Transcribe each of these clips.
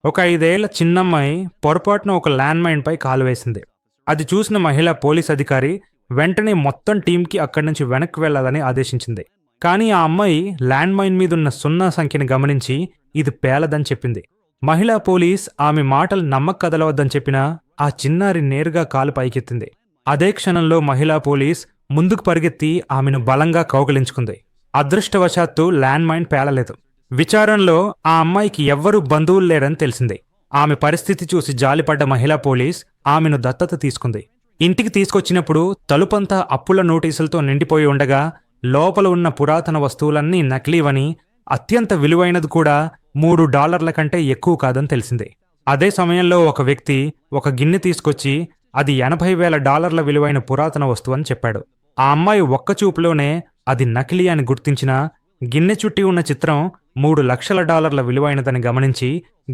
ఒక 5 ఏళ్ల చిన్నమ్మాయి పొరపాటున ఒక ల్యాండ్ మైన్‌పై కాలు వేసింది. అది చూసిన మహిళా పోలీస్ అధికారి వెంటనే మొత్తం టీమ్‌కి అక్కడి నుంచి వెనక్కి వెళ్లాలని ఆదేశించింది. కానీ ఆ అమ్మాయి ల్యాండ్ మైన్ మీదున్న 0 సంఖ్యని గమనించి ఇది పేలదని చెప్పింది. మహిళా పోలీస్ ఆమె మాటలు నమ్మక కదలవద్దని చెప్పినా ఆ చిన్నారి నేరుగా కాలు పైకెత్తింది. అదే క్షణంలో మహిళా పోలీస్ ముందుకు పరిగెత్తి ఆమెను బలంగా కౌగిలించుకుంది. అదృష్టవశాత్తు ల్యాండ్ మైన్ పేలలేదు. విచారణలో ఆ అమ్మాయికి ఎవ్వరూ బంధువులు లేరని తెలిసింది. ఆమె పరిస్థితి చూసి జాలిపడ్డ మహిళా పోలీస్ ఆమెను దత్తత తీసుకుంది. ఇంటికి తీసుకొచ్చినప్పుడు తలుపంతా అప్పుల నోటీసులతో నిండిపోయి ఉండగా లోపల ఉన్న పురాతన వస్తువులన్నీ నకిలీవని, అత్యంత విలువైనది కూడా $3 కంటే ఎక్కువ కాదని తెలిసింది. అదే సమయంలో ఒక వ్యక్తి ఒక గిన్నె తీసుకొచ్చి అది $80,000 విలువైన పురాతన వస్తువని చెప్పాడు. ఆ అమ్మాయి ఒక్క చూపులోనే అది నకిలీ అని గుర్తించినా గిన్నె చుట్టి ఉన్న చిత్రం $3 లక్షల విలువైనదని గమనించి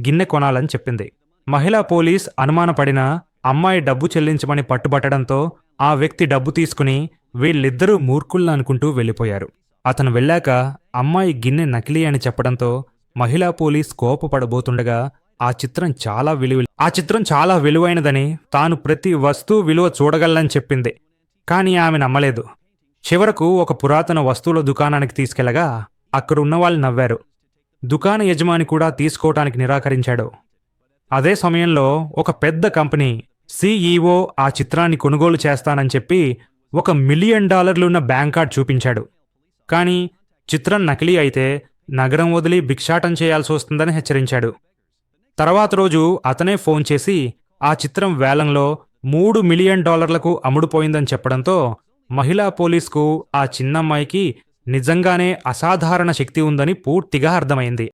గిన్నె కొనాలని చెప్పింది. మహిళా పోలీస్ అనుమానపడినా అమ్మాయి డబ్బు చెల్లించమని పట్టుబట్టడంతో ఆ వ్యక్తి డబ్బు తీసుకుని వీళ్ళిద్దరూ మూర్ఖుల్ని అనుకుంటూ వెళ్ళిపోయారు. అతను వెళ్ళాక అమ్మాయి గిన్నె నకిలీ అని చెప్పడంతో మహిళా పోలీస్ కోపపడబోతుండగా ఆ చిత్రం చాలా విలువైనదని, తాను ప్రతి వస్తువు విలువ చూడగలని చెప్పింది. కానీ ఆమె నమ్మలేదు. చివరకు ఒక పురాతన వస్తువుల దుకాణానికి తీసుకెళ్లగా అక్కడున్నవాళ్ళు నవ్వారు. దుకాణ యజమాని కూడా తీసుకోవటానికి నిరాకరించాడు. అదే సమయంలో ఒక పెద్ద కంపెనీ CEO ఆ చిత్రాన్ని కొనుగోలు చేస్తానని చెప్పి $1 మిలియన్ ఉన్న బ్యాంక్ కార్డ్ చూపించాడు. కానీ చిత్రం నకిలీ అయితే నగరం వదిలి భిక్షాటం చేయాల్సి వస్తుందని హెచ్చరించాడు. తర్వాత రోజు అతనే ఫోన్ చేసి ఆ చిత్రం వేలంలో $3 మిలియన్ అమ్ముడుపోయిందని చెప్పడంతో మహిళా పోలీస్కు ఆ చిన్నమ్మాయికి నిజంగానే అసాధారణ శక్తి ఉందని పూర్తిగా అర్థమైంది.